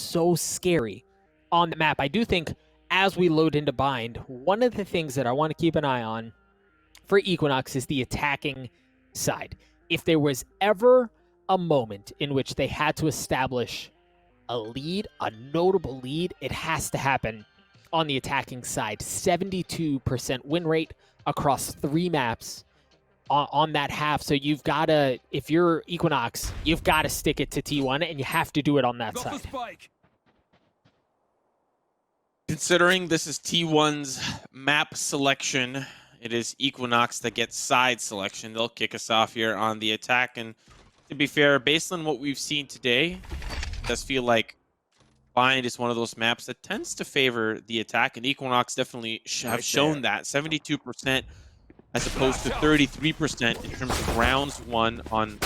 so scary on the map. I do think as we load into Bind, one of the things that I want to keep an eye on for Equinox is the attacking side. If there was ever a moment in which they had to establish a lead, a notable lead, it has to happen on the attacking side. 72% win rate across 3 maps on that half. So you've got to, if you're Equinox, you've got to stick it to T1, and you have to do it on that side. Considering this is T1's map selection, it is Equinox that gets side selection. They'll kick us off here on the attack. And to be fair, based on what we've seen today, it does feel like Bind is one of those maps that tends to favor the attack. And Equinox definitely have shown that. 72% as opposed to 33% in terms of rounds won on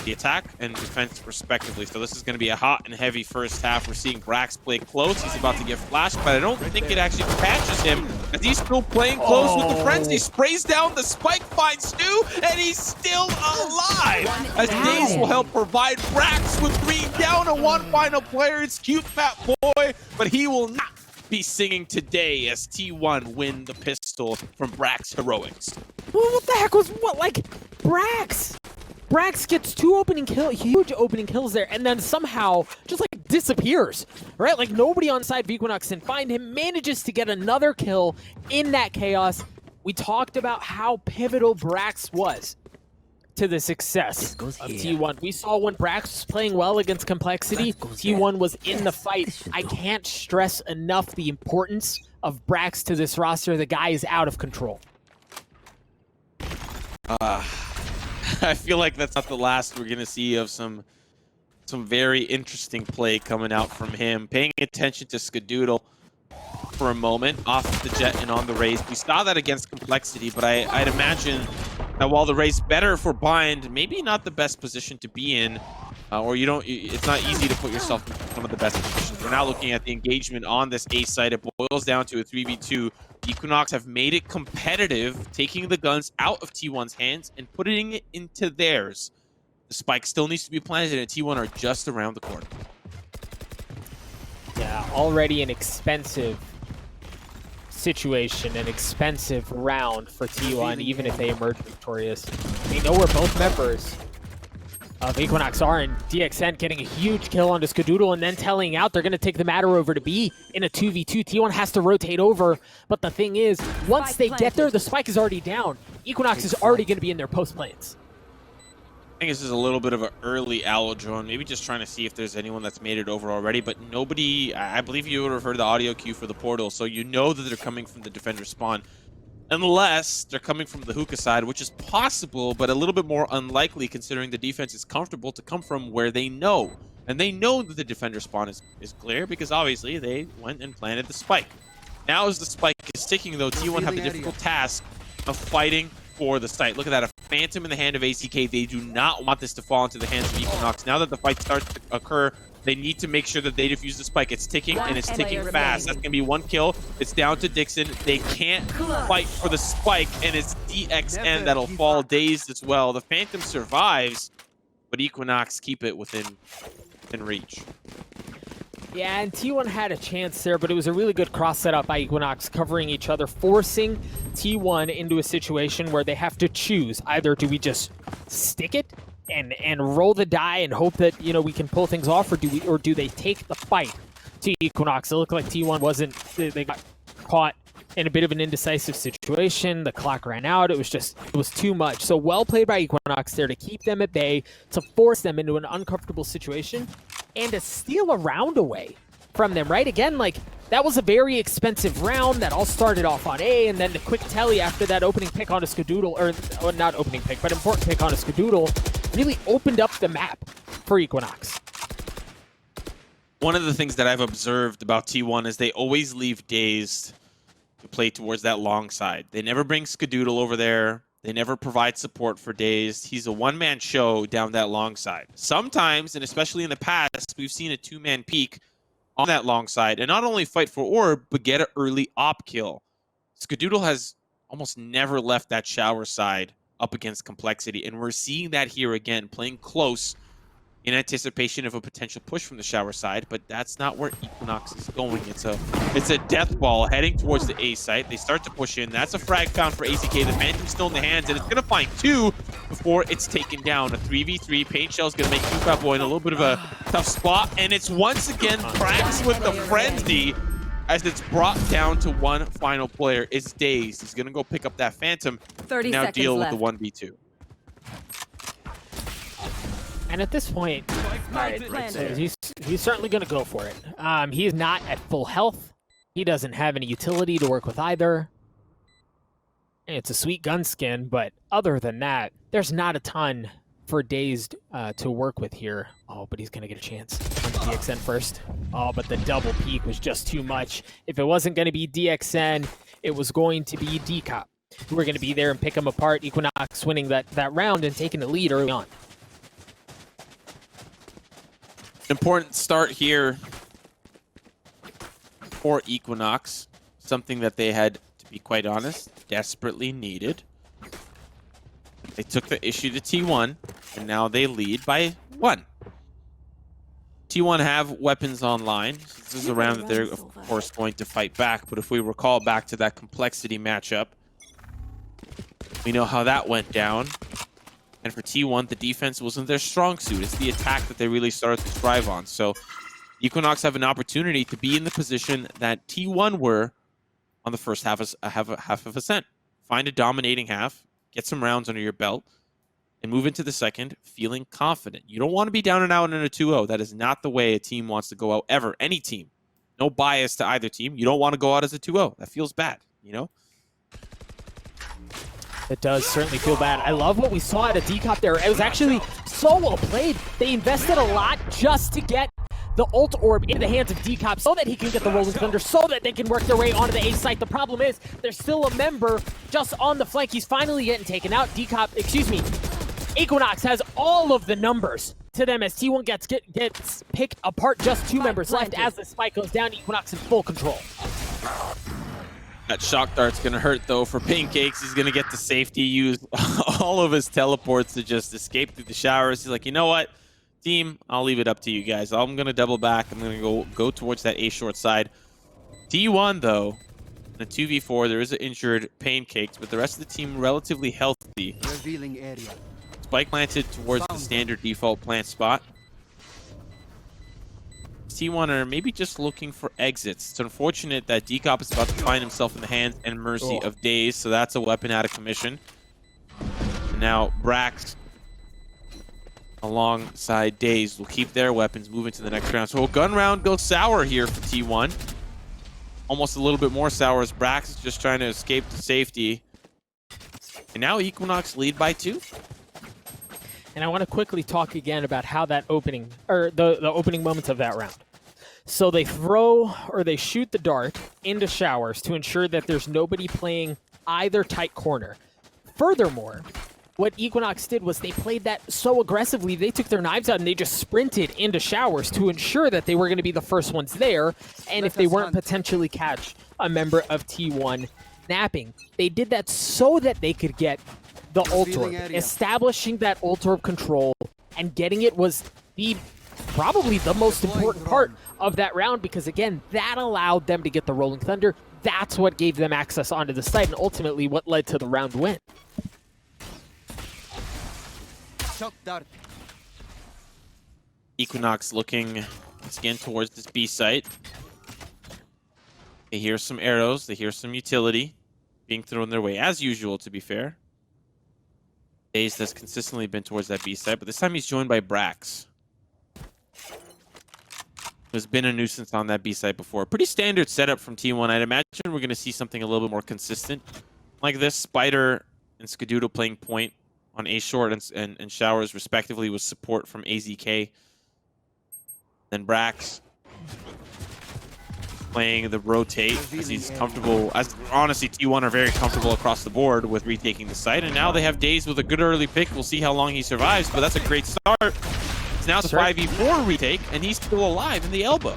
the attack and defense respectively. So this is going to be a hot and heavy first half. We're seeing Brax play close. He's about to get flashed, but I don't think it actually catches him as he's still playing close with the frenzy. Sprays down the spike, finds Stu, and he's still alive. As DaZeD will help provide Brax with 3 down to 1 final player. It's cutefatboy, but he will not be singing today as T1 win the pistol from Brax Heroics. Well, what the heck was what? Like, Brax gets 2 huge opening kills there, and then somehow just like disappears, right? Like nobody on side of Equinox can find him, manages to get another kill in that chaos. We talked about how pivotal Brax was to the success of T1. We saw when Brax was playing well against Complexity, T1 was in the fight. I can't stress enough the importance of Brax to this roster. The guy is out of control. I feel like that's not the last we're going to see of some very interesting play coming out from him. Paying attention to Skadoodle for a moment off the Jett and on the Raze. We saw that against Complexity, but I'd imagine that while the Raze better for Bind, maybe not the best position to be in, or it's not easy to put yourself in one of the best positions. We're now looking at the engagement on this A side. It boils down to a 3v2. Equinox have made it competitive, taking the guns out of T1's hands and putting it into theirs. The spike still needs to be planted, and T1 are just around the corner. Yeah, already an expensive situation, an expensive round for T1, even if they emerge victorious. We know where both members of Equinox are, and DXN getting a huge kill onto Skadoodle and then telling out they're going to take the matter over to B in a 2v2. T1 has to rotate over, but the thing is, once they get there, the spike is already down. Equinox is already going to be in their post planes. I think this is a little bit of an early owl drone, maybe just trying to see if there's anyone that's made it over already, but nobody, I believe you would have heard the audio cue for the portal, so you know that they're coming from the defender spawn. Unless they're coming from the hookah side, which is possible, but a little bit more unlikely considering the defense is comfortable to come from where they know. And they know that the defender spawn is clear because obviously they went and planted the spike. Now as the spike is ticking though, T1 have the difficult task of fighting for the site. Look at that, a phantom in the hand of ACK. They do not want this to fall into the hands of Equinox. Now that the fight starts to occur, they need to make sure that they defuse the spike. It's ticking, and it's ticking fast. That's going to be 1 kill. It's down to Dixon. They can't fight for the spike, and it's DXN that'll fall dazed as well. The Phantom survives, but Equinox keep it within reach. Yeah, and T1 had a chance there, but it was a really good cross setup by Equinox, covering each other, forcing T1 into a situation where they have to choose. Either do we just stick it and roll the die and hope that, you know, we can pull things off, or do they take the fight to Equinox? It looked like T1 wasn't, they got caught in a bit of an indecisive situation. The clock ran out. It was too much. So well played by Equinox there to keep them at bay, to force them into an uncomfortable situation, and to steal a round away from them, right? Again, like, that was a very expensive round that all started off on A, and then the quick telly after that opening pick on a Skadoodle, or not opening pick, but important pick on a Skadoodle, really opened up the map for Equinox. One of the things that I've observed about T1 is they always leave DaZeD to play towards that long side. They never bring Skadoodle over there. They never provide support for DaZeD. He's a one-man show down that long side. Sometimes, and especially in the past, we've seen a 2-man peak on that long side, and not only fight for orb, but get an early op kill. Skadoodle has almost never left that shower side up against Complexity, and we're seeing that here again, playing close in anticipation of a potential push from the shower side, but that's not where Equinox is going. It's a death ball heading towards the A site. They start to push in. That's a frag found for AZK. The Phantom's still in the hands, and it's going to find 2 before it's taken down. A 3v3. Paintshell's going to make cutefatboy in a little bit of a tough spot, and it's once again brax with the frenzy as it's brought down to one final player. It's DaZeD. He's going to go pick up that Phantom 30 and now seconds deal left. with the 1v2. And at this point, he's certainly going to go for it. He is not at full health. He doesn't have any utility to work with either. It's a sweet gun skin, but other than that, there's not a ton for DaZeD to work with here. Oh, but he's going to get a chance. On DXN first. Oh, but the double peek was just too much. If it wasn't going to be DXN, it was going to be Dcop, who were going to be there and pick him apart. Equinox winning that round and taking the lead early on. Important start here for Equinox. Something that they had, to be quite honest, desperately needed. They took the issue to T1, and now they lead by 1. T1 have weapons online. So this is a round that they're, of course, going to fight back. But if we recall back to that complexity matchup, we know how that went down. And for T1, the defense wasn't their strong suit. It's the attack that they really started to thrive on. So Equinox have an opportunity to be in the position that T1 were on the first half of Ascent. Find a dominating half, get some rounds under your belt, and move into the second feeling confident. You don't want to be down and out in a 2-0. That is not the way a team wants to go out ever. Any team. No bias to either team. You don't want to go out as a 2-0. That feels bad, you know? It does certainly feel bad. I love what we saw at a Dcop there. It was actually so well played. They invested a lot just to get the ult orb into the hands of Dcop so that he can get the Rolling Thunder, so that they can work their way onto the A site. The problem is there's still a member just on the flank. He's finally getting taken out. Equinox has all of the numbers to them as T1 gets picked apart. Just 2 members left as the spike goes down. Equinox in full control. That shock dart's going to hurt, though, for Paincakes. He's going to get the safety, use all of his teleports to just escape through the showers. He's like, you know what, team, I'll leave it up to you guys. I'm going to double back. I'm going to go towards that A short side. T1, though, in a 2v4, there is an injured Paincakes, but the rest of the team relatively healthy. Revealing area. Spike planted towards the standard default plant spot. T1 are maybe just looking for exits. It's unfortunate that Dcop is about to find himself in the hands and mercy of DaZeD, so that's a weapon out of commission. And now brax alongside DaZeD will keep their weapons, move into the next round. So a gun round goes sour here for T1. Almost a little bit more sour as brax is just trying to escape to safety. And now Equinox lead by 2. And I want to quickly talk again about how that opening, or the opening moments of that round. So they throw or they shoot the dart into showers to ensure that there's nobody playing either tight corner. Furthermore, what Equinox did was they played that so aggressively, they took their knives out and they just sprinted into showers to ensure that they were going to be the first ones there. And if they weren't potentially catch a member of T1 napping, they did that so that they could get the ult orb. Establishing that ult orb control and getting it was probably the most important part of that round, because again, that allowed them to get the Rolling Thunder. That's what gave them access onto the site and ultimately what led to the round win. Equinox looking once again towards this B site. They hear some arrows, they hear some utility being thrown their way, as usual, to be fair. DaZeD has consistently been towards that B site, but this time he's joined by brax, who's been a nuisance on that B site before. Pretty standard setup from T1. I'd imagine we're going to see something a little bit more consistent like this. Spyder and Skadoodle playing point on A short and showers respectively with support from AZK. Then brax playing the rotate as he's comfortable. As honestly, T1 are very comfortable across the board with retaking the site, and now they have DaZeD with a good early pick. We'll see how long he survives, but that's a great start. It's now the 5v4 retake, and he's still alive in the elbow.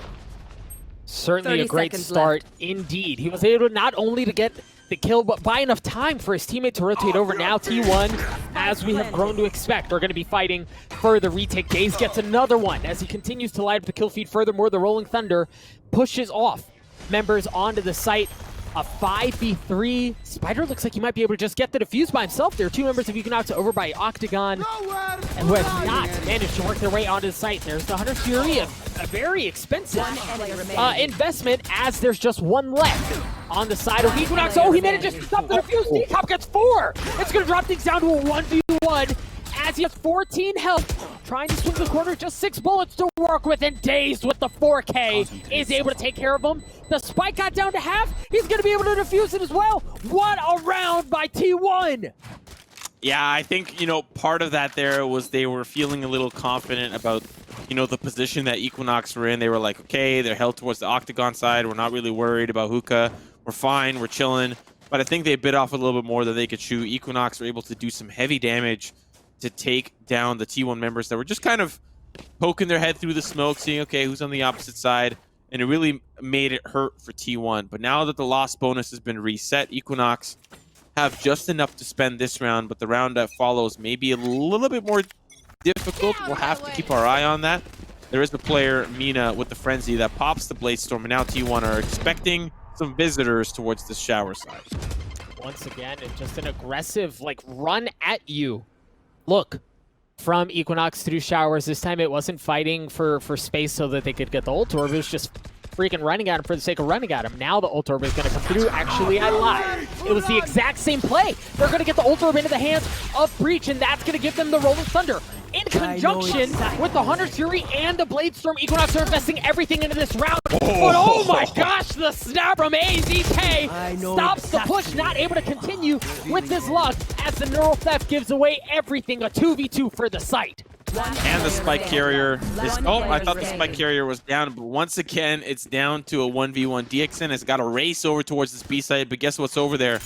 Certainly a great start indeed. He was able not only to get the kill, but by enough time for his teammate to rotate over. Now T1, as we have grown to expect, are going to be fighting for the retake. DaZeD gets another one as he continues to light up the kill feed. Furthermore, the Rolling Thunder pushes off members onto the site. A 5v3. Spyder looks like he might be able to just get the defuse by himself. There are two members of Equinox over by Octagon, and who have not managed to work their way onto the site. There's the Hunter's Fury, a very expensive investment, as there's just one left on the side of Equinox. Oh, he managed to stop the defuse. Dcop gets 4. It's going to drop things down to a 1v1 as he has 14 health. Trying to swing the corner, just 6 bullets to work with, and DaZeD with the 4K is able to take care of him. The spike got down to half. He's going to be able to defuse it as well. What a round by T1! Yeah, I think, part of that there was they were feeling a little confident about, the position that Equinox were in. They were like, okay, they're held towards the Octagon side. We're not really worried about hookah. We're fine. We're chilling. But I think they bit off a little bit more than they could chew. Equinox were able to do some heavy damage to take down the T1 members that were just kind of poking their head through the smoke, seeing, okay, who's on the opposite side. And it really made it hurt for T1. But now that the loss bonus has been reset, Equinox have just enough to spend this round, but the round that follows may be a little bit more difficult. We'll have to keep our eye on that. There is the player, Mina, with the Frenzy that pops the Bladestorm, and now T1 are expecting some visitors towards the shower side. Once again, it's just an aggressive, run at you. Look, from Equinox through showers. This time it wasn't fighting for space so that they could get the ult orb. It was just freaking running at him for the sake of running at him. Now the ult orb is going to come through. Actually, I lied. It was the exact same play. They're going to get the ult orb into the hands of Breach, and that's going to give them the Rolling Thunder. In conjunction with the Hunter's Fury and the Bladestorm, Equinox are investing everything into this round. But oh my gosh, the snap from AZK stops the push, not able to continue with his luck as the Neural Theft gives away everything. A 2v2 for the site. And the Spike Carrier is... Oh, I thought the Spike Carrier was down, but once again, it's down to a 1v1. DXN has got to race over towards this B side, but guess what's over there?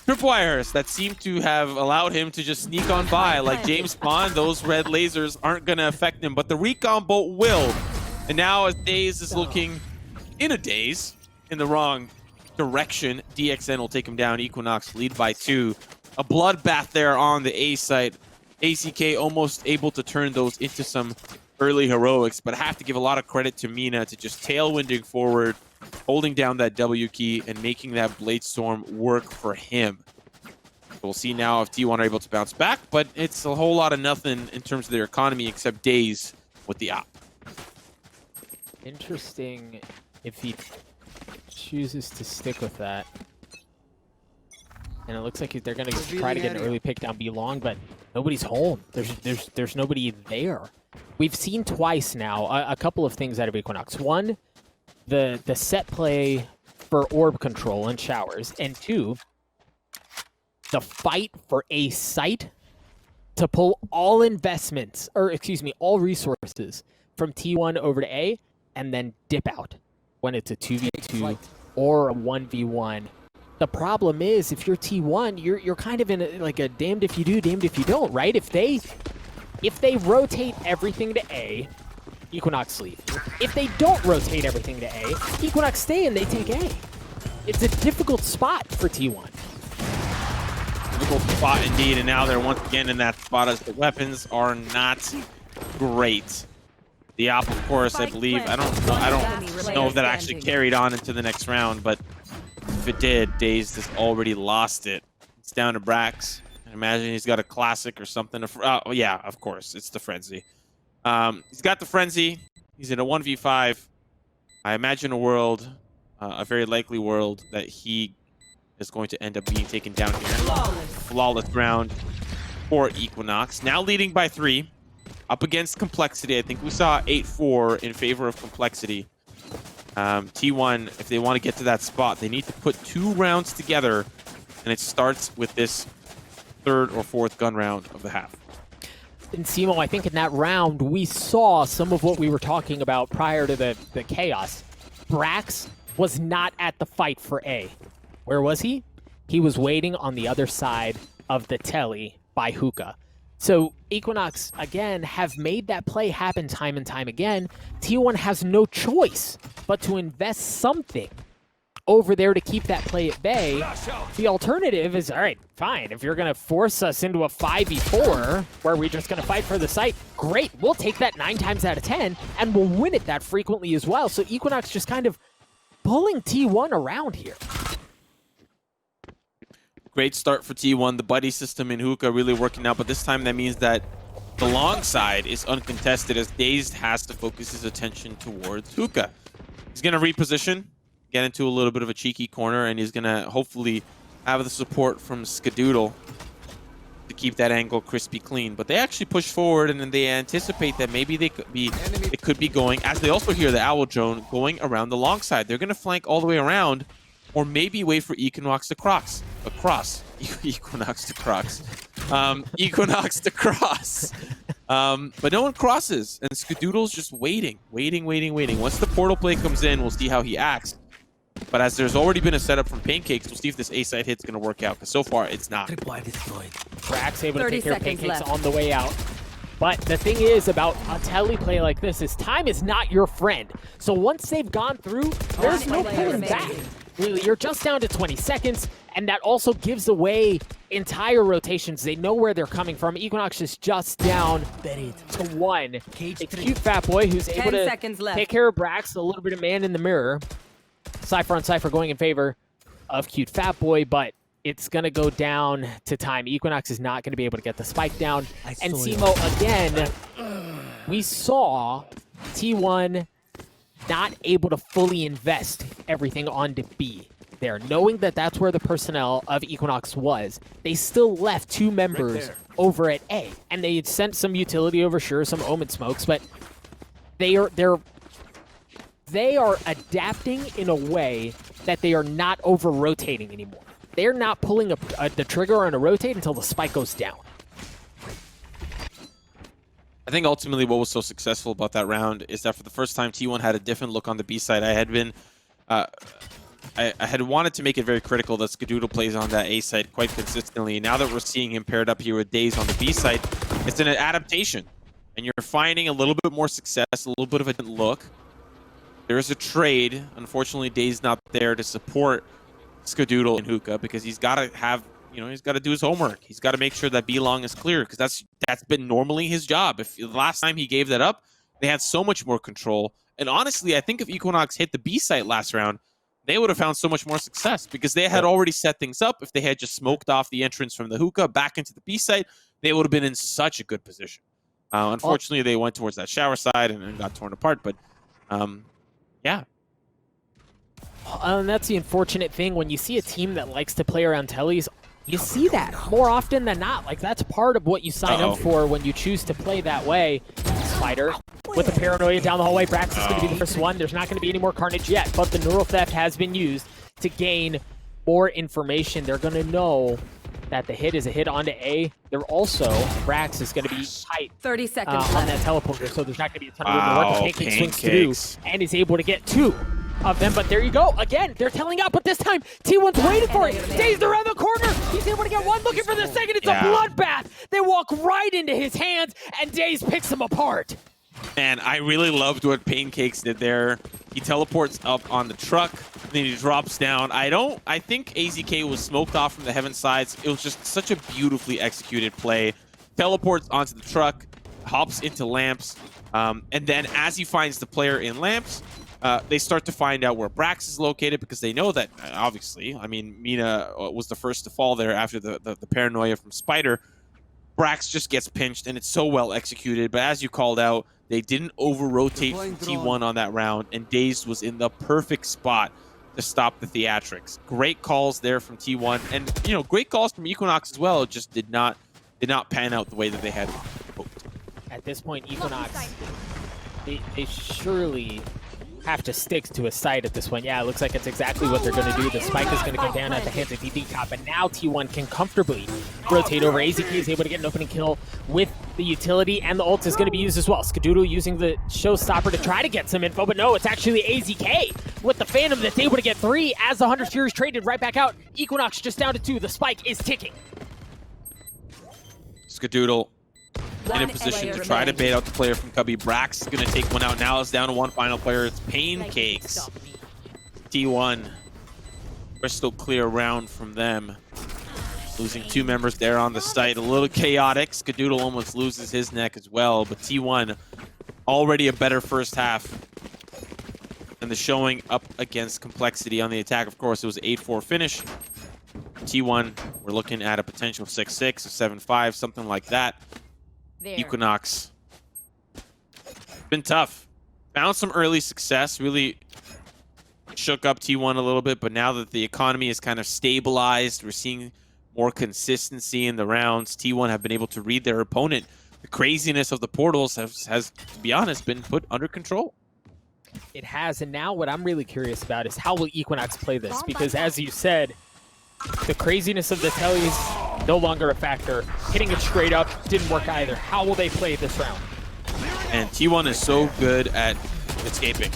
Tripwires that seem to have allowed him to just sneak on by. Like James Bond, those red lasers aren't going to affect him, but the recon bolt will. And now as DaZeD is looking in a daze in the wrong direction, DXN will take him down. Equinox lead by 2. A bloodbath there on the A site. AZK almost able to turn those into some early heroics, but I have to give a lot of credit to Mina to just tailwinding forward, holding down that W key, and making that Bladestorm work for him. We'll see now if T1 are able to bounce back, but it's a whole lot of nothing in terms of their economy except DaZeD with the op. Interesting if he chooses to stick with that. And it looks like they're going to try to get an early pick down B long, but nobody's home. There's nobody there. We've seen twice now a couple of things out of Equinox. One, the set play for orb control and showers, and 2, the fight for a site to pull all investments, or excuse me, all resources from T1 over to A, and then dip out when it's a 2v2 or a 1v1. The problem is, if you're T1, you're kind of in a damned if you do, damned if you don't, right? If they rotate everything to A, Equinox leave. If they don't rotate everything to A, Equinox stay and they take A. It's a difficult spot for T1. Difficult spot indeed, and now they're once again in that spot as the weapons are not great. The op, of course, I believe, I don't know if that actually carried on into the next round, but if it did, DaZeD has already lost it. It's down to Brax. I imagine he's got a classic or something. Oh, yeah, of course. It's the Frenzy. He's got the Frenzy. He's in a 1v5. I imagine a world, a very likely world, that he is going to end up being taken down here. Flawless round for Equinox. Now leading by 3. Up against Complexity. I think we saw 8-4 in favor of Complexity. T1, if they want to get to that spot, they need to put 2 rounds together, and it starts with this 3rd or 4th gun round of the half. And Simo, I think in that round, we saw some of what we were talking about prior to the chaos. Brax was not at the fight for A. Where was he? He was waiting on the other side of the telly by hookah. So Equinox, again, have made that play happen time and time again. T1 has no choice but to invest something over there to keep that play at bay. The alternative is, all right, fine. If you're going to force us into a 5v4 where we're just going to fight for the site, great. We'll take that 9 times out of 10, and we'll win it that frequently as well. So Equinox just kind of pulling T1 around here. Great start for T1. The buddy system in Hookah really working out, but this time that means that the long side is uncontested as DaZeD has to focus his attention towards Hookah. He's going to reposition, get into a little bit of a cheeky corner, and he's going to hopefully have the support from Skadoodle to keep that angle crispy clean. But they actually push forward, and then they anticipate that maybe it could be going, as they also hear the Owl drone going around the long side. They're going to flank all the way around, or maybe wait for Equinox to cross. Equinox to cross. Equinox to cross. But no one crosses, and Skadoodle's just waiting. Once the portal play comes in, we'll see how he acts. But as there's already been a setup from Paincakes, we'll see if this A-side hit's going to work out, because so far it's not. Brax able to take care of Paincakes on the way out. But the thing is about a telly play like this is time is not your friend. So once they've gone through, there's no pulling back. Really, you're just down to 20 seconds, and that also gives away entire rotations. They know where they're coming from. Equinox is just down to 1. It's cutefatboy who's able to take care of Brax, a little bit of man in the mirror. Cypher on Cypher going in favor of cutefatboy, but it's going to go down to time. Equinox is not going to be able to get the spike down. And Simo, again, we saw T1 not able to fully invest everything onto B there. Knowing that that's where the personnel of Equinox was, they still left 2 members over at A. And they had sent some utility over, sure, some Omen smokes, but they are adapting in a way that they are not over-rotating anymore. They're not pulling the trigger on a rotate until the spike goes down. I think ultimately what was so successful about that round is that for the first time, T1 had a different look on the B side. I had been, I had wanted to make it very critical that Skadoodle plays on that A side quite consistently. Now that we're seeing him paired up here with DaZeD on the B side, it's an adaptation. And you're finding a little bit more success, a little bit of a different look. There is a trade. Unfortunately, DaZeD's not there to support Skadoodle in Hookah because he's got to have, he's got to do his homework. He's got to make sure that B-Long is clear because that's been normally his job. If the last time he gave that up, they had so much more control. And honestly, I think if Equinox hit the B site last round, they would have found so much more success because they had already set things up. If they had just smoked off the entrance from the Hookah back into the B site, they would have been in such a good position. Unfortunately, they went towards that shower side and got torn apart. But yeah. And that's the unfortunate thing. When you see a team that likes to play around tellies, you see that more often than not. Like, that's part of what you sign up for when you choose to play that way. Spyder with the paranoia down the hallway. Brax is going to be the first one. There's not going to be any more carnage yet, but the neural theft has been used to gain more information. They're going to know that the hit is a hit onto A. They're also, Brax is going to be tight 30 seconds on that teleporter, so there's not going to be a ton of room to work. Paincakes swings through and is able to get 2 of them, but there you go. Again, they're telling out, but this time, T1's waiting for it. DaZeD around the corner. He's able to get 1, looking for the second. It's a bloodbath. They walk right into his hands, and DaZeD picks them apart. And I really loved what Paincakes did there. He teleports up on the truck, then he drops down. I think AZK was smoked off from the heaven sides. It was just such a beautifully executed play. Teleports onto the truck, hops into lamps, and then as he finds the player in lamps, they start to find out where Brax is located because they know that, obviously, I mean, Mina was the first to fall there after the paranoia from Spyder. Brax just gets pinched, and it's so well executed. But as you called out, they didn't over-rotate T1 on that round, and DaZeD was in the perfect spot to stop the theatrics. Great calls there from T1, and great calls from Equinox as well. It just did not pan out the way that they had hoped. At this point, Equinox, they surely have to stick to a site at this point. Yeah, it looks like it's exactly what they're going to do. The spike is going to go down at the hands of Dcop, and now T1 can comfortably rotate over. AZK is able to get an opening kill with the utility, and the ult is going to be used as well. Skadoodle using the showstopper to try to get some info, but no, it's actually AZK with the Phantom that's able to get 3 as the Hunter's Fury is traded right back out. Equinox just down to 2. The spike is ticking. Skadoodle in a position to try to bait out the player from Cubby. Brax is going to take one out. Now it's down to 1 final player. It's Paincakes. T1 crystal clear round from them. Losing 2 members there on the site. A little chaotic. Skadoodle almost loses his neck as well, but T1 already a better first half. And the showing up against Complexity on the attack. Of course, it was an 8-4 finish. T1, we're looking at a potential 6-6 or 7-5, something like that. There. Equinox. Been tough. Found some early success. Really shook up T1 a little bit, but now that the economy is kind of stabilized, we're seeing more consistency in the rounds. T1 have been able to read their opponent. The craziness of the portals has, to be honest, been put under control. It has, and now what I'm really curious about is how will Equinox play this? Because as you said, the craziness of the tellies no longer a factor. Hitting it straight up didn't work either. How will they play this round? And T1 is so good at escaping,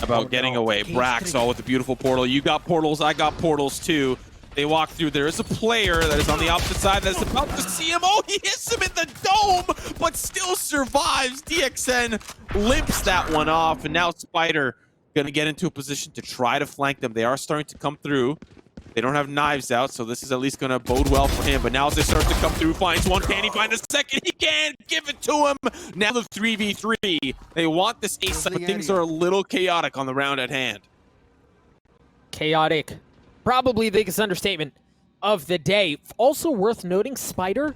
about getting away. Brax all with the beautiful portal. You got portals, I got portals too. They walk through. There is a player that is on the opposite side that's about to see him. Oh, he hits him in the dome, but still survives. DXN limps that one off, and now Spyder going to get into a position to try to flank them. They are starting to come through. They don't have knives out, so this is at least going to bode well for him. But now as they start to come through, finds one. Can he find a second? He can! Give it to him! Now the 3v3. They want this ace, but things are a little chaotic on the round at hand. Chaotic. Probably the biggest understatement of the day. Also worth noting, Spyder,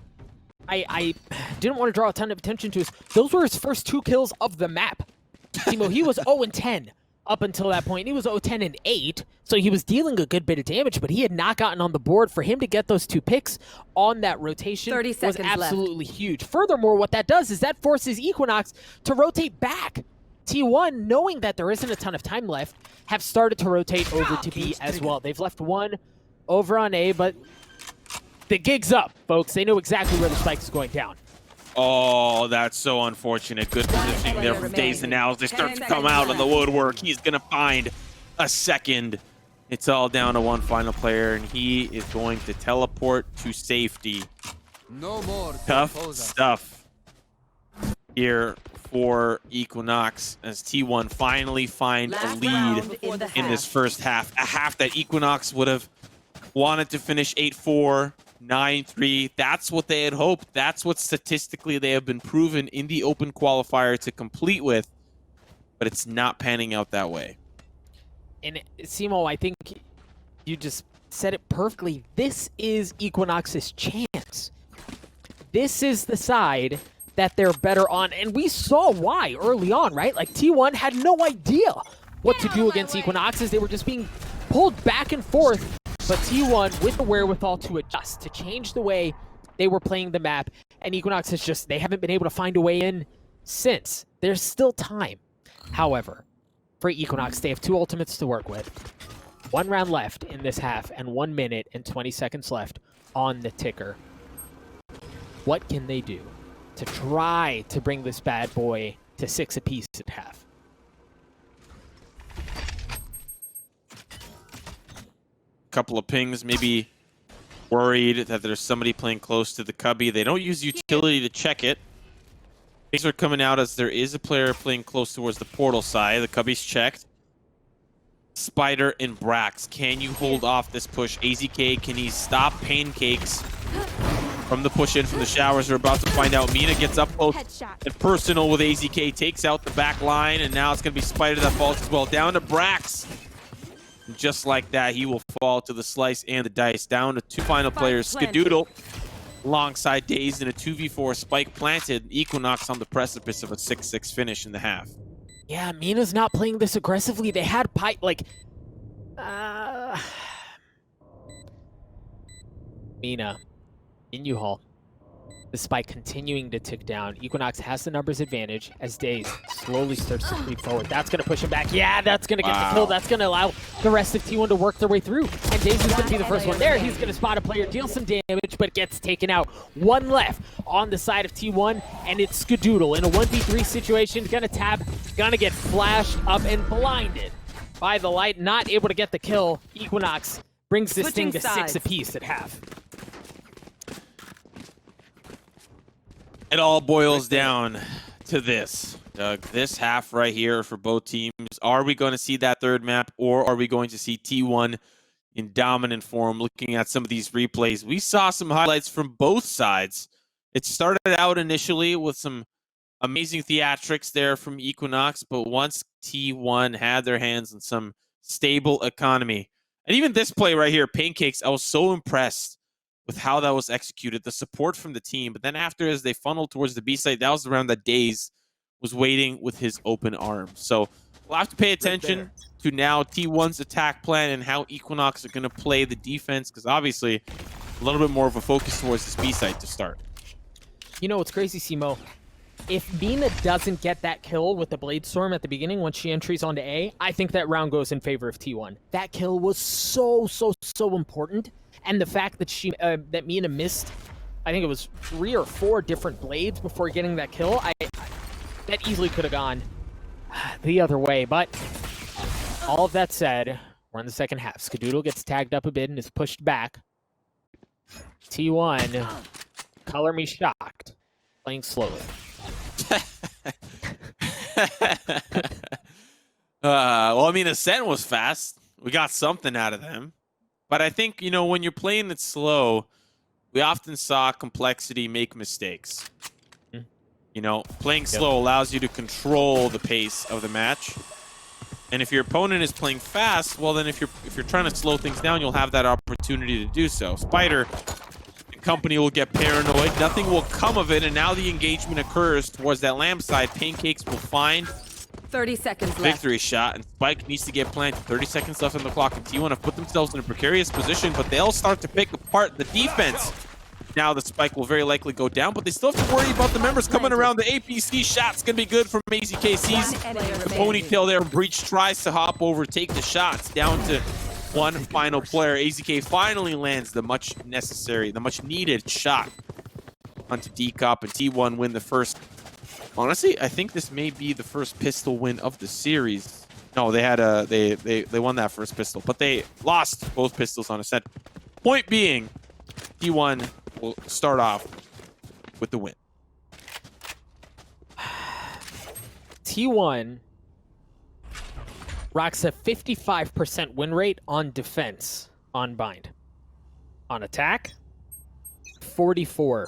I didn't want to draw a ton of attention to his. Those were his first 2 kills of the map. Timo, he was 0-10 up until that point. He was 0-10-8, so he was dealing a good bit of damage, but he had not gotten on the board. For him to get those 2 picks on that rotation 30 was seconds absolutely huge. Furthermore, what that does is that forces Equinox to rotate back. T1, knowing that there isn't a ton of time left, have started to rotate over to B as well. They've left 1 over on A, but the gig's up, folks. They know exactly where the spike is going down. Oh, that's so unfortunate. Good positioning there from DaZeD now as they start to come out of the woodwork. He's going to find a second. It's all down to 1 final player, and he is going to teleport to safety. No more Tough stuff here for Equinox as T1 finally find a lead in this first half. A half that Equinox would have wanted to finish 8-4. 9-3. That's what they had hoped. That's what statistically they have been proven in the open qualifier to complete with, but it's not panning out that way. And Simo, I think you just said it perfectly. This is Equinox's chance. This is the side that they're better on, and we saw why early on, right? Like T1 had no idea what to do against Equinox as they were just being pulled back and forth. But T1 with the wherewithal to adjust, to change the way they were playing the map, and Equinox has just, they haven't been able to find a way in since. There's still time. However, for Equinox, they have 2 ultimates to work with. 1 round left in this half, and 1 minute and 20 seconds left on the ticker. What can they do to try to bring this bad boy to 6 apiece at half? Couple of pings, maybe worried that there's somebody playing close to the cubby. They don't use utility to check it. Things are coming out as there is a player playing close towards the portal side. The cubby's checked. Spyder and Brax, can you hold off this push? AZK, can he stop Paincakes from the push in from the showers? We're about to find out. Mina gets up close and personal with AZK, takes out the back line, and now it's going to be Spyder that falls as well. Down to Brax. Just like that, he will fall to the slice and the dice. Down to 2 final players. Skadoodle alongside DaZeD in a 2v4 spike planted. Equinox on the precipice of a 6-6 finish in the half. Yeah, Mina's not playing this aggressively. They had Mina in U-Haul. The spike continuing to tick down. Equinox has the numbers advantage as DaZeD slowly starts to creep forward. That's going to push him back. Yeah, that's going to get the kill. That's going to allow the rest of T1 to work their way through. And DaZeD is going to be the first one there. He's going to spot a player, deal some damage, but gets taken out. 1 left on the side of T1, and it's Skadoodle in a 1v3 situation. Going to tab, going to get flashed up and blinded by the light. Not able to get the kill. Equinox brings this thing to 6 apiece at half. It all boils down to this, Doug. This half right here for both teams. Are we going to see that 3rd map, or are we going to see T1 in dominant form. Looking at some of these replays, we saw some highlights from both sides. It started out initially with some amazing theatrics there from Equinox, but once T1 had their hands on some stable economy, and even this play right here, Paincakes, I was so impressed with how that was executed, the support from the team. But then after, as they funneled towards the B site, that was around that DaZeD was waiting with his open arms. So we'll have to pay attention to now T1's attack plan and how Equinox are going to play the defense, because obviously a little bit more of a focus towards this B site to start. You know what's crazy, Simo? If Mina doesn't get that kill with the Blade Storm at the beginning when she entries onto A, I think that round goes in favor of T1. That kill was so important, and the fact that that Mina missed, I think it was 3 or 4 different blades before getting that kill, that easily could have gone the other way. But all of that said, we're in the second half. Skadoodle gets tagged up a bit and is pushed back. T1, color me shocked, playing slowly. Well, I mean, Ascent was fast. We got something out of them. But I think, you know, when you're playing it slow, we often saw Complexity make mistakes. You know, playing slow allows you to control the pace of the match. And if your opponent is playing fast, well, then if you're trying to slow things down, you'll have that opportunity to do so. Spyder and company will get paranoid. Nothing will come of it, and now the engagement occurs towards that lamp side. Paincakes will find 30 seconds left. Victory shot, and Spike needs to get planted. 30 seconds left on the clock, and T1 have put themselves in a precarious position, but they'll start to pick apart the defense. Now the Spike will very likely go down, but they still have to worry about the members coming around. The APC shot's going to be good from AZKC's. The ponytail there. Breach tries to hop over, take the shots down to one final player. AZK finally lands the much needed shot onto Dcop, and T1 win the first. Honestly, I think this may be the first pistol win of the series. No, they had they won that first pistol, but they lost both pistols on a set. Point being, T1 will start off with the win. T1 rocks a 55% win rate on defense on Bind. On attack, 44%.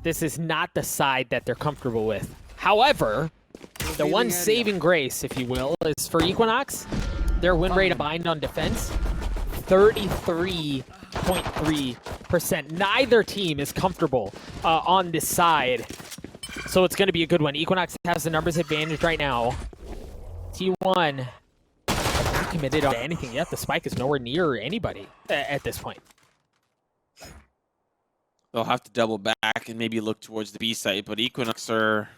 This is not the side that they're comfortable with. However, the one saving grace, if you will, is for Equinox. Their win rate of Bind on defense, 33.3%. Neither team is comfortable on this side, so it's going to be a good one. Equinox has the numbers advantage right now. T1 hasn't committed on anything yet. The Spike is nowhere near anybody at this point. They'll have to double back and maybe look towards the B site, but Equinox are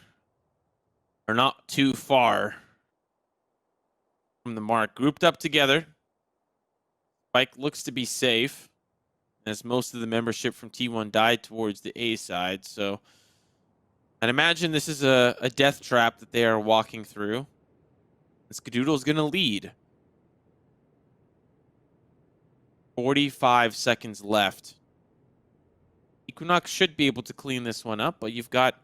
not too far from the mark. Grouped up together. Spike looks to be safe, as most of the membership from T1 died towards the A side. So I'd imagine this is a death trap that they are walking through. Skadoodle is going to lead. 45 seconds left. Equinox should be able to clean this one up, but you've got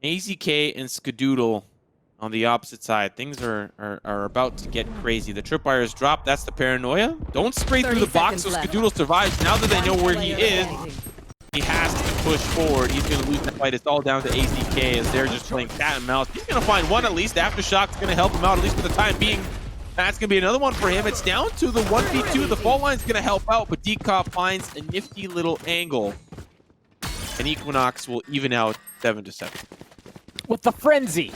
AZK and Skadoodle on the opposite side. Things are about to get crazy. The tripwires drop. That's the paranoia. Don't spray through the box so Skadoodle survives. Now that they know where he is, he has to push forward. He's going to lose that fight. It's all down to AZK as they're just playing cat and mouse. He's going to find one at least. Aftershock's going to help him out, at least for the time being. That's going to be another one for him. It's down to the 1v2. The fault line's going to help out, but Dcop finds a nifty little angle. And Equinox will even out 7-7. With the frenzy,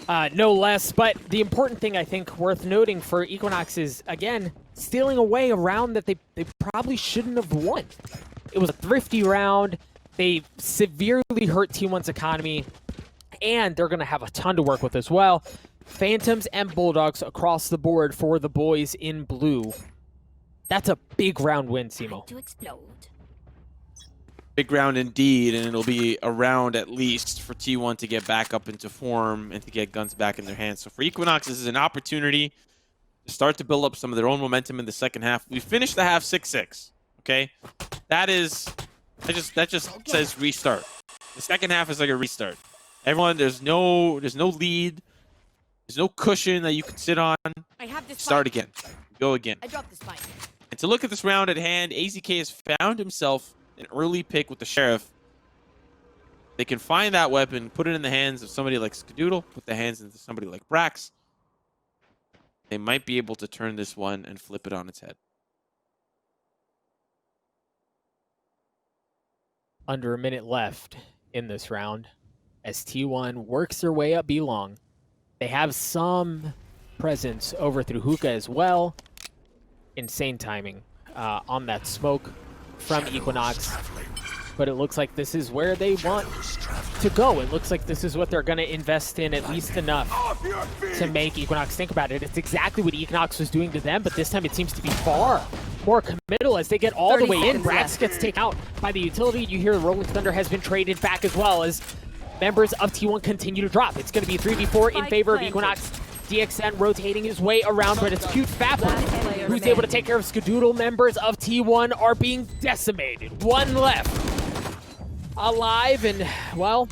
no less. But the important thing I think worth noting for Equinox is, again, stealing away a round that they probably shouldn't have won. It was a thrifty round. They severely hurt T1's economy, and they're going to have a ton to work with as well. Phantoms and Bulldogs across the board for the boys in blue. That's a big round win, Simo. To explode. Big round indeed, and it'll be a round at least for T1 to get back up into form and to get guns back in their hands. So for Equinox, this is an opportunity to start to build up some of their own momentum in the second half. We finished the half 6-6, okay? That just says restart. The second half is like a restart. Everyone, there's no lead. There's no cushion that you can sit on. I have this Start again. Go again. I dropped the spike. And to look at this round at hand, AZK has found himself an early pick with the Sheriff. They can find that weapon, put it in the hands of somebody like Skadoodle, put the hands into somebody like Brax. They might be able to turn this one and flip it on its head. Under a minute left in this round as T1 works their way up B long. They have some presence over through hookah as well. Insane timing on that smoke from Equinox. But it looks like this is where they want to go. It looks like this is what they're going to invest in, at least enough to make Equinox think about it. It's exactly what Equinox was doing to them, but this time it seems to be far more committal as they get all the way in. Brax gets taken out by the utility. You hear Rolling Thunder has been traded back as well as members of T1 continue to drop. It's going to be 3v4 in favor of Equinox. DXN rotating his way around, but it's cutefatboy who's able to take care of Skadoodle. Members of T1 are being decimated. One left alive, and, well,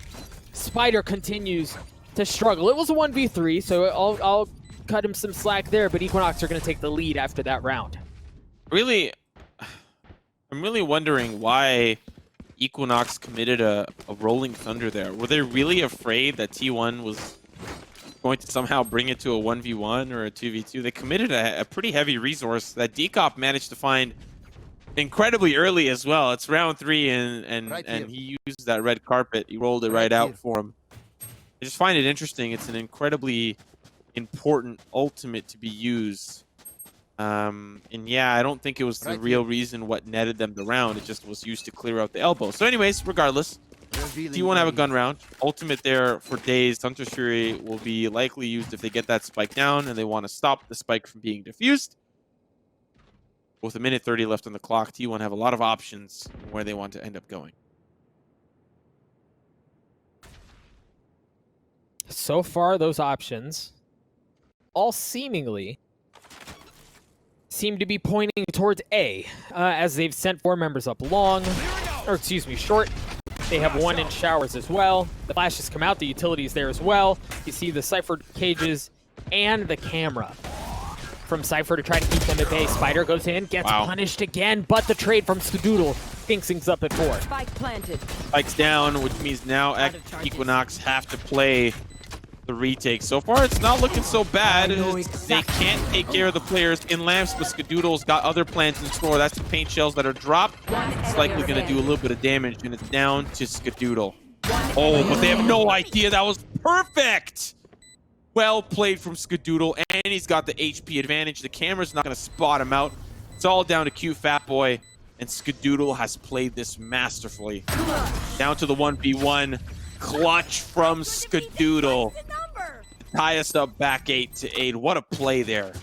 Spyder continues to struggle. It was a 1v3, so I'll cut him some slack there, but Equinox are going to take the lead after that round. Really, I'm really wondering why Equinox committed a Rolling Thunder there. Were they really afraid that T1 was going to somehow bring it to a 1v1 or a 2v2? They committed a pretty heavy resource that Dcop managed to find incredibly early as well. It's round 3 and he used that red carpet. He rolled it right out for him. I just find it interesting. It's an incredibly important ultimate to be used. And yeah, I don't think it was the real reason what netted them the round. It just was used to clear out the elbow. So anyways, regardless, T1 have a gun round. Ultimate there for DaZeD. Hunter's Fury will be likely used if they get that spike down and they want to stop the spike from being diffused. With a minute 30 left on the clock, T1 have a lot of options where they want to end up going. So far, those options all seemingly seem to be pointing towards A, as they've sent 4 members up long, or excuse me, short. They have 1 in showers as well. The flashes come out, the utilities there as well. You see the Cypher cages and the camera from Cypher to try to keep them at bay. Spyder goes in, gets punished again, but the trade from Skadoodle thinks things up at 4. Spike planted. Spike's down, which means now Equinox have to play the retake. So far, it's not looking so bad. They can't take care of the players in lamps, but Skadoodle's got other plans in store. That's the paint shells that are dropped. It's likely going to do a little bit of damage, and it's down to Skadoodle. Oh, but they have no idea. That was perfect! Well played from Skadoodle, and he's got the HP advantage. The camera's not going to spot him out. It's all down to cutefatboy, and Skadoodle has played this masterfully. Down to the 1v1. Clutch from Skadoodle. Tie us up back 8-8. What a play there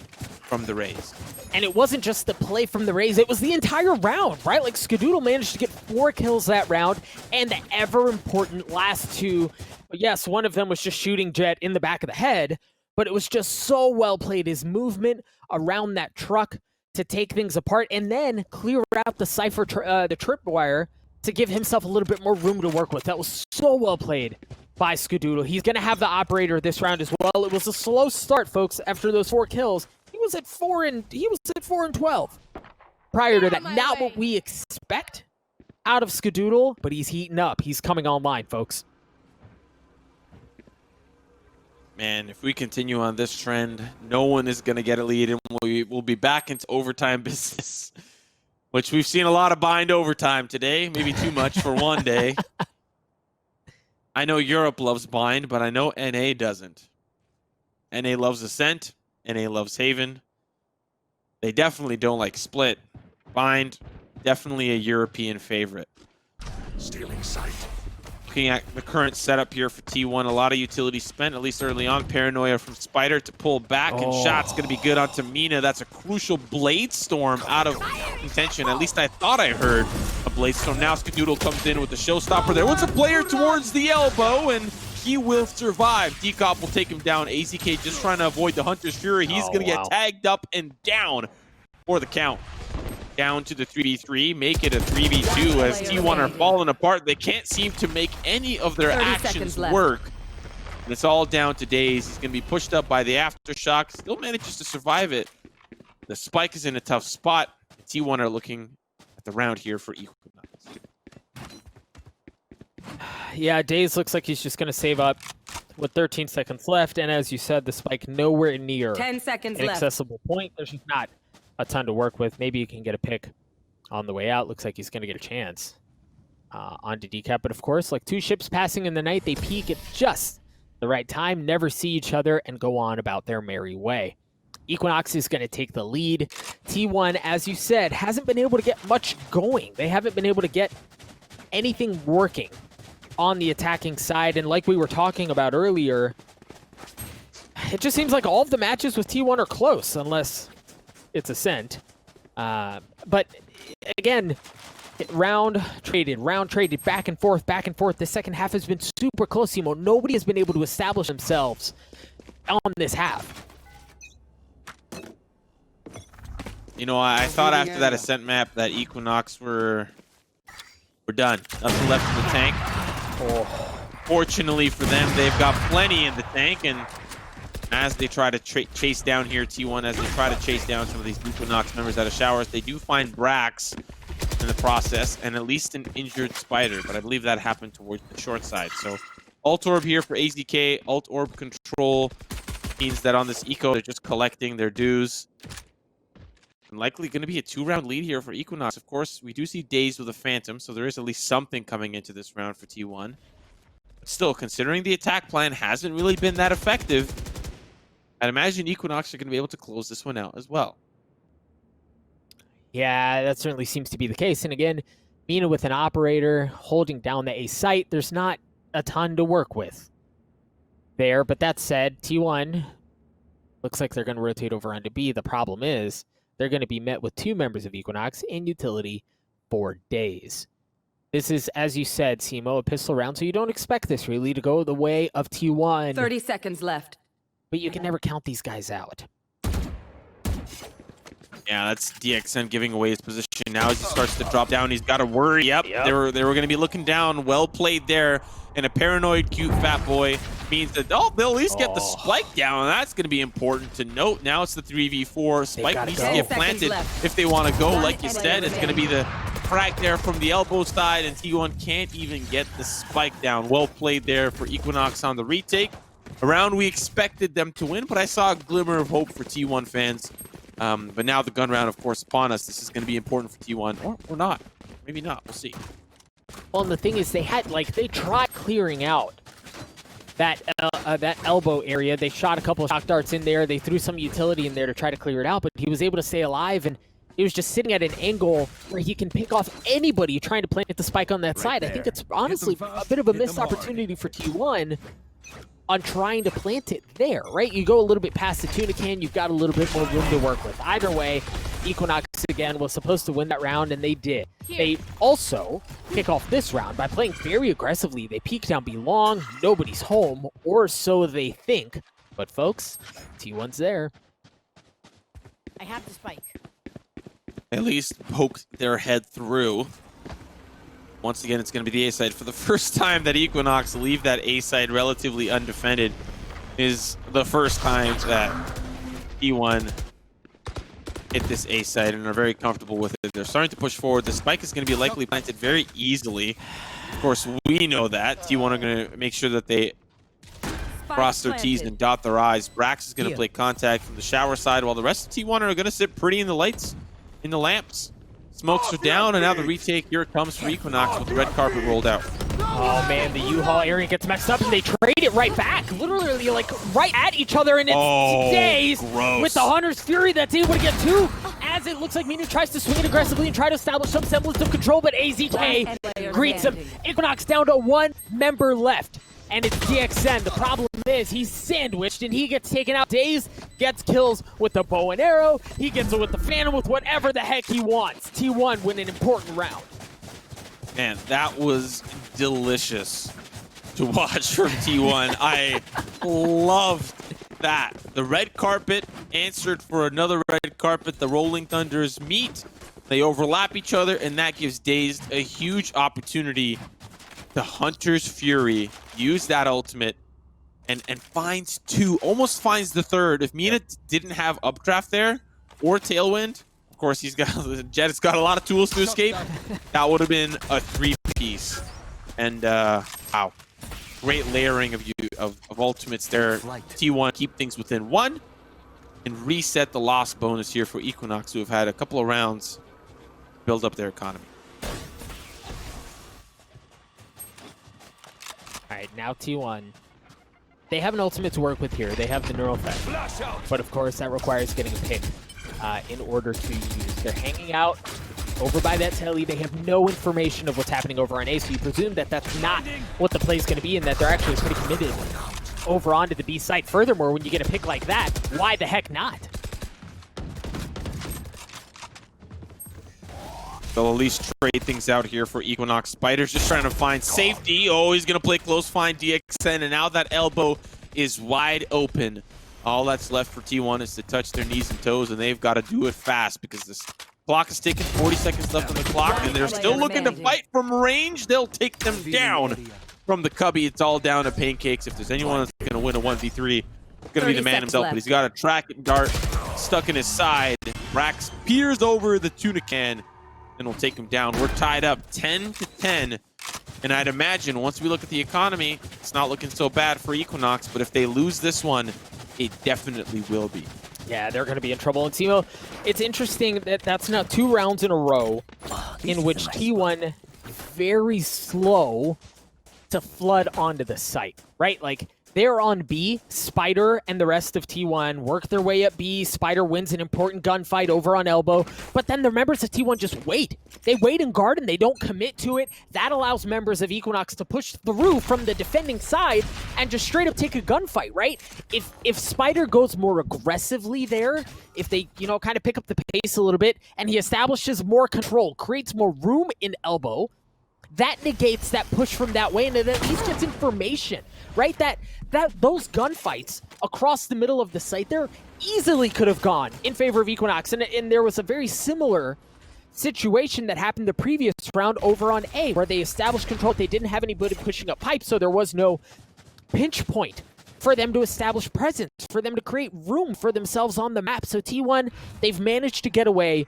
from the Raze. And it wasn't just the play from the Raze, it was the entire round, right? Like, Skadoodle managed to get 4 kills that round, and the ever-important last 2. Yes, one of them was just shooting Jett in the back of the head, but it was just so well played. His movement around that truck to take things apart, and then clear out the Cypher, the tripwire, to give himself a little bit more room to work with. That was so well played by Skadoodle. He's going to have the operator this round as well. It was a slow start, folks, after those 4 kills. He was at 4 and 12 prior to that. Not what we expect out of Skadoodle, but he's heating up. He's coming online, folks. Man, if we continue on this trend, no one is going to get a lead, and we'll be back into overtime business, which we've seen a lot of bind overtime today. Maybe too much for one day. I know Europe loves bind, but I know NA doesn't. NA loves Ascent. NA loves Haven. They definitely don't like Split. Bind, definitely a European favorite. Stealing sight. Looking at the current setup here for T1, a lot of utility spent, at least early on. Paranoia from Spyder to pull back, and shot's going to be good onto Mina. That's a crucial Blade Storm out of contention. At least I thought I heard a Blade Storm. Now Skadoodle comes in with the showstopper. There was a player towards the elbow, and he will survive. Dcop will take him down. AZK just trying to avoid the Hunter's Fury. He's going to get tagged up and down for the count. Down to the 3v3, make it a 3v2 as T1 are falling apart. They can't seem to make any of their actions work. And it's all down to DaZeD. He's going to be pushed up by the Aftershock. Still manages to survive it. The Spike is in a tough spot. T1 are looking at the round here for Equinox. Yeah, DaZeD looks like he's just going to save up with 13 seconds left. And as you said, the Spike nowhere near 10 seconds an left. accessible point. There's just not a ton to work with. Maybe you can get a pick on the way out. Looks like he's going to get a chance onto Dcop. But of course, like 2 ships passing in the night, they peak at just the right time, never see each other, and go on about their merry way. Equinox is going to take the lead. T1, as you said, hasn't been able to get much going. They haven't been able to get anything working on the attacking side. And like we were talking about earlier, it just seems like all of the matches with T1 are close, unless it's Ascent. But again, round traded, back and forth, back and forth. The second half has been super close, Simo. Nobody has been able to establish themselves on this half. You know, I thought after that Ascent map that Equinox were done. Nothing left in the tank. Oh. Fortunately for them, they've got plenty in the tank, and as they try to chase down here, T1, as they try to chase down some of these Equinox members out of showers, they do find brax in the process, and at least an injured Spyder, but I believe that happened towards the short side. So Alt Orb here for AZK. Alt Orb control means that on this Eco, they're just collecting their dues. And likely going to be a 2-round lead here for Equinox. Of course, we do see DaZeD with a Phantom, so there is at least something coming into this round for T1. But still, considering the attack plan hasn't really been that effective, I'd imagine Equinox are going to be able to close this one out as well. Yeah, that certainly seems to be the case. And again, Mina with an operator holding down the A site, there's not a ton to work with there. But that said, T1 looks like they're going to rotate over onto B. The problem is they're going to be met with 2 members of Equinox in utility for days. This is, as you said, Simo, a pistol round, so you don't expect this really to go the way of T1. 30 seconds left. But you can never count these guys out. Yeah, that's DXN giving away his position. Now as he starts to drop down, he's got to worry. Yep. They were going to be looking down. Well played there. And a paranoid cute fat boy means that they'll at least get the Spike down. That's going to be important to note. Now it's the 3v4. Spike needs to get planted if they want to go. Like you said, it's going to be the frag there from the elbow side, and T1 can't even get the Spike down. Well played there for Equinox on the retake. A round we expected them to win, but I saw a glimmer of hope for T1 fans. But now the gun round, of course, upon us. This is going to be important for T1, or not. Maybe not. We'll see. Well, and the thing is, they tried clearing out that elbow area. They shot a couple of shock darts in there. They threw some utility in there to try to clear it out, but he was able to stay alive, and he was just sitting at an angle where he can pick off anybody trying to plant the Spike on that side. I think it's honestly a bit of a missed opportunity for T1 on trying to plant it there, right? You go a little bit past the tuna can, you've got a little bit more room to work with. Either way, Equinox, again, was supposed to win that round, and they did. They also kick off this round by playing very aggressively. They peek down B long, nobody's home, or so they think. But folks, T1's there. I have the Spike. At least poked their head through. Once again, it's going to be the A side. For the first time that Equinox leave that A side relatively undefended is the first time that T1 hit this A side and are very comfortable with it. They're starting to push forward. The Spike is going to be likely planted very easily. Of course, we know that. T1 are going to make sure that they cross their T's and dot their I's. Brax is going to play contact from the shower side, while the rest of T1 are going to sit pretty in the lights, in the lamps. Smokes are down, and now the retake, here it comes for Equinox with the red carpet rolled out. Oh man, the U-Haul area gets messed up, and they trade it right back. Literally, like, right at each other, and it's DaZeD with the Hunter's Fury that's able to get 2, as it looks like Mina tries to swing it aggressively and try to establish some semblance of control, but AZK greets him. Equinox down to 1 member left, and it's DXN. The problem is he's sandwiched, and he gets taken out. DaZeD gets kills with the bow and arrow. He gets it with the Phantom, with whatever the heck he wants. T1 win an important round. Man, that was delicious to watch from T1. I loved that. The red carpet answered for another red carpet. The Rolling Thunders meet. They overlap each other, and that gives DaZeD a huge opportunity. The Hunter's Fury use that ultimate and finds 2, almost finds the 3rd. If Mina didn't have updraft there, or Tailwind. Of course, Jett has got a lot of tools to escape. That would have been a 3-piece. And wow, great layering of ultimates there. T1 keep things within 1 and reset the loss bonus here for Equinox, who have had a couple of rounds build up their economy. All right, now T1. They have an ultimate to work with here. They have the neural effect. But of course, that requires getting a pick in order to use. They're hanging out over by that telly. They have no information of what's happening over on A, so you presume that that's not what the play is going to be and that they're actually pretty committed over onto the B site. Furthermore, when you get a pick like that, why the heck not? They'll at least trade things out here for Equinox. Spyder's just trying to find safety. Oh, he's going to play close, find DXN, and now that elbow is wide open. All that's left for T1 is to touch their knees and toes, and they've got to do it fast because this clock is ticking. 40 seconds left on the clock, and they're still looking to fight from range. They'll take them down from the cubby. It's all down to Paincakes. If there's anyone that's going to win a 1v3, it's going to be the man himself, but he's got a tracking dart stuck in his side. Brax peers over the tuna can and will take him down. We're tied up 10-10. And I'd imagine once we look at the economy, it's not looking so bad for Equinox, but if they lose this one, it definitely will be. Yeah, they're going to be in trouble. And Simo, it's interesting that that's now 2 rounds in a row in which T1 very slow to flood onto the site, right? Like, they're on B. Spyder and the rest of T1 work their way up B. Spyder wins an important gunfight over on Elbow. But then the members of T1 just wait. They wait and guard and they don't commit to it. That allows members of Equinox to push through from the defending side and just straight up take a gunfight, right? If Spyder goes more aggressively there, if they, you know, kind of pick up the pace a little bit and he establishes more control, creates more room in Elbow, that negates that push from that way, and it at least gets information, right? That those gunfights across the middle of the site there easily could have gone in favor of Equinox, and there was a very similar situation that happened the previous round over on A, where they established control. They didn't have anybody pushing up pipes, so there was no pinch point for them to establish presence, for them to create room for themselves on the map. So T1, they've managed to get away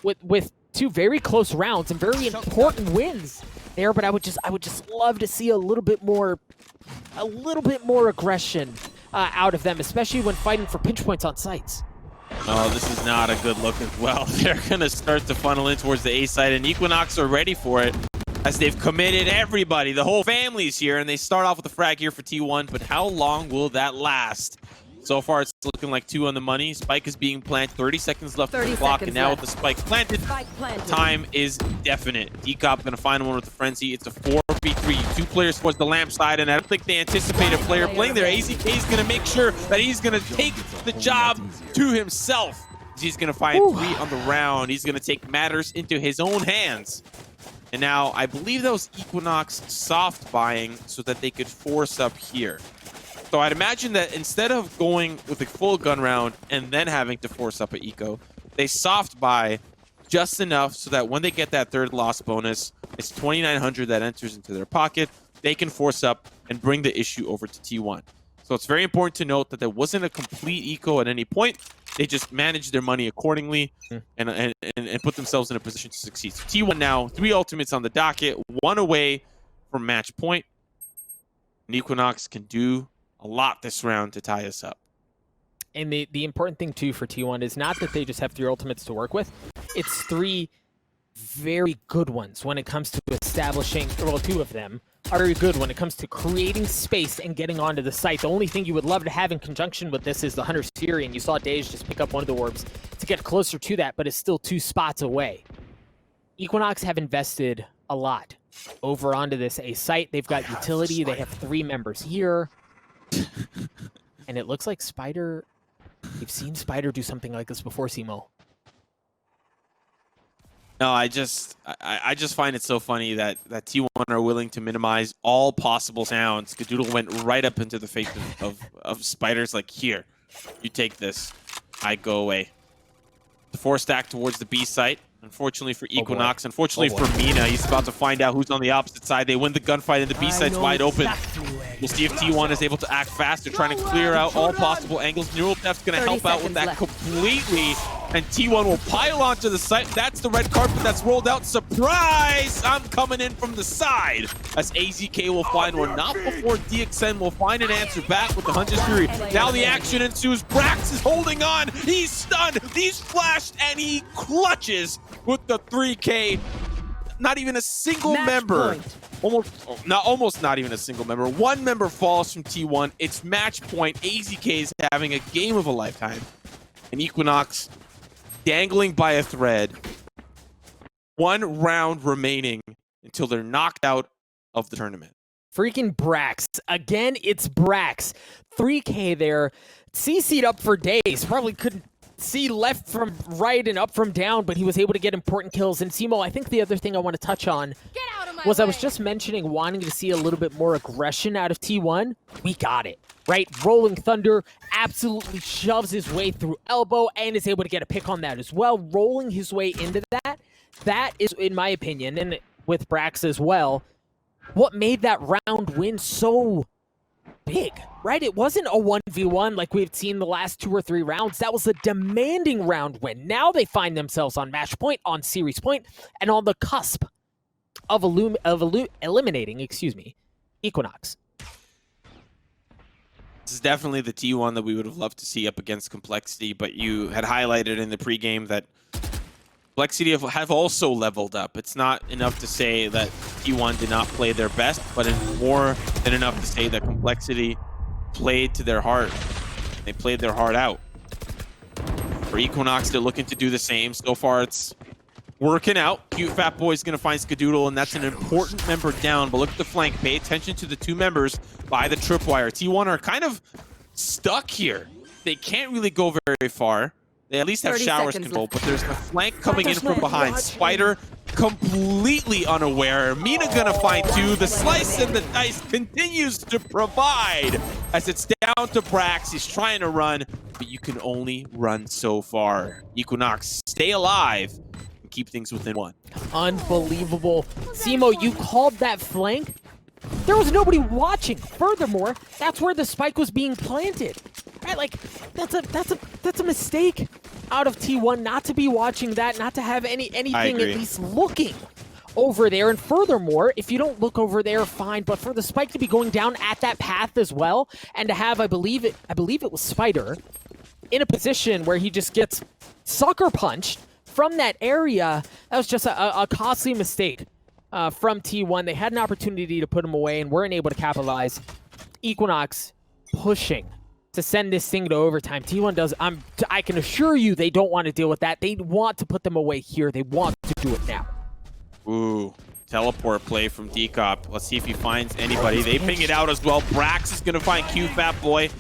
with 2 very close rounds and very important wins there, but I would just love to see a little bit more aggression out of them, especially when fighting for pinch points on sites. Oh, this is not a good look as well. They're going to start to funnel in towards the A side, and Equinox are ready for it as they've committed everybody. The whole family's here, and they start off with a frag here for T1, but how long will that last? So far, it's looking like 2 on the money. Spike is being planted. 30 seconds left on the clock, and now with the spike planted, time is definite. Dcop going to find one with the frenzy. It's a 4v3. 2 players towards the lamp side, and I don't think they anticipate a player playing there. AZK is going to make sure that he's going to take the job to himself. He's going to find 3 on the round. He's going to take matters into his own hands. And now, I believe that was Equinox soft buying so that they could force up here. So I'd imagine that instead of going with a full gun round and then having to force up an eco, they soft buy just enough so that when they get that 3rd loss bonus, it's 2,900 that enters into their pocket. They can force up and bring the issue over to T1. So it's very important to note that there wasn't a complete eco at any point. They just managed their money accordingly and put themselves in a position to succeed. So T1 now, 3 ultimates on the docket, 1 away from match point. And Equinox can do a lot this round to tie us up. And the important thing, too, for T1 is not that they just have 3 ultimates to work with. It's 3 very good ones when it comes to establishing, well, 2 of them are very good when it comes to creating space and getting onto the site. The only thing you would love to have in conjunction with this is the Hunter's Fury, and you saw DaZeD just pick up one of the orbs to get closer to that, but it's still 2 spots away. Equinox have invested a lot over onto this A site. They've got utility. They have 3 members here. And it looks like Spyder, we've seen Spyder do something like this before, Simo. No, I just find it so funny that T1 are willing to minimize all possible sounds. Skadoodle went right up into the face of Spyder's like, here, you take this. I go away. The 4 stack towards the B site. Unfortunately for Equinox, unfortunately for mina, he's about to find out who's on the opposite side. They win the gunfight and the B site's wide open. We'll see if T1 is able to act fast. They're trying to clear out all possible angles. Neural Deft's going to help out with that completely. And T1 will pile onto the site. That's the red carpet that's rolled out. Surprise! I'm coming in from the side. As AZK will find one. Not before DXN will find an answer back with the Hunter's Fury. Now the action ensues. Brax is holding on. He's stunned. He's flashed. And he clutches with the 3K. Not even a single member. Almost not even a single member. One member falls from T1. It's match point. AZK is having a game of a lifetime. And Equinox dangling by a thread. 1 round remaining until they're knocked out of the tournament. Freaking Brax. Again, it's Brax. 3K there. CC'd up for days. Probably couldn't see left from right and up from down, but he was able to get important kills. And Simo, I think the other thing I want to touch on was I was just mentioning wanting to see a little bit more aggression out of T1. We got it, right? Rolling Thunder absolutely shoves his way through elbow and is able to get a pick on that as well. Rolling his way into that. That is, in my opinion, and with Brax as well, what made that round win so big, right? It wasn't a 1v1 like we've seen the last 2 or 3 rounds. That was a demanding round win. Now they find themselves on match point, on series point, and on the cusp of eliminating, Equinox. This is definitely the T1 that we would have loved to see up against Complexity, but you had highlighted in the pregame that Complexity have also leveled up. It's not enough to say that T1 did not play their best, but it's more than enough to say that Complexity played to their heart. They played their heart out. For Equinox, they're looking to do the same. So far, it's working out. cutefatboy is going to find Skadoodle, and that's an important member down. But look at the flank. Pay attention to the 2 members by the tripwire. T1 are kind of stuck here. They can't really go very far. They at least have showers control, but there's a flank coming in from behind. Spyder completely unaware. Mina gonna find 2. The slice and the dice continues to provide as it's down to Brax. He's trying to run, but you can only run so far. Equinox, stay alive and keep things within 1. Unbelievable. Simo, you called that flank? There was nobody watching. Furthermore, that's where the spike was being planted. Right, like that's a mistake out of T1 not to be watching that, not to have anything at least looking over there. And furthermore, if you don't look over there, fine. But for the spike to be going down at that path as well, and to have, I believe it was Spyder in a position where he just gets sucker punched from that area, that was just a costly mistake from T1. They had an opportunity to put him away and weren't able to capitalize. Equinox pushing to send this thing to overtime. T1 does, I can assure you they don't want to deal with that. They want to put them away here. They want to do it now. Ooh, teleport play from Dcop. Let's see if he finds anybody. They ping it out as well. Brax is going to find cutefatboy.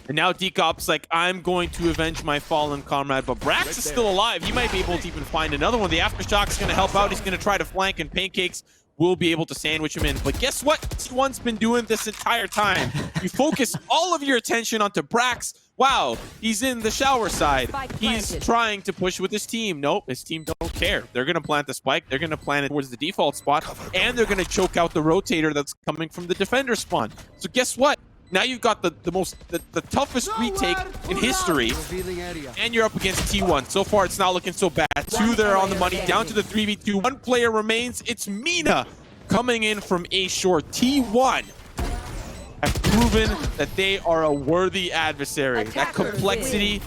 And now Dcop's like, I'm going to avenge my fallen comrade. But Brax is still alive. He might be able to even find another one. The Aftershock's going to help out. He's going to try to flank, and Paincakes will be able to sandwich him in. But guess what T1's been doing this entire time? You focus all of your attention onto Brax. Wow, he's in the shower side. He's trying to push with his team. Nope, his team don't care. They're going to plant the spike. They're going to plant it towards the default spot. And they're going to choke out the rotator that's coming from the defender spawn. So guess what? Now you've got the toughest retake in history, and you're up against T1. So far, it's not looking so bad. 2 there on the money, down to the 3v2. 1 player remains. It's Mina coming in from A short. T1 have proven that they are a worthy adversary. That Complexity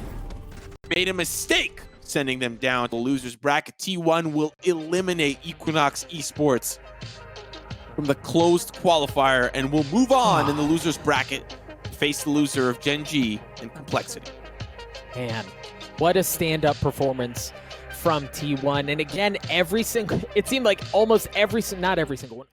made a mistake sending them down to the loser's bracket. T1 will eliminate Equinox Esports from the closed qualifier and will move on in the loser's bracket to face the loser of Gen G and Complexity. Man, what a stand-up performance from T1. And again, it seemed like almost not every single one,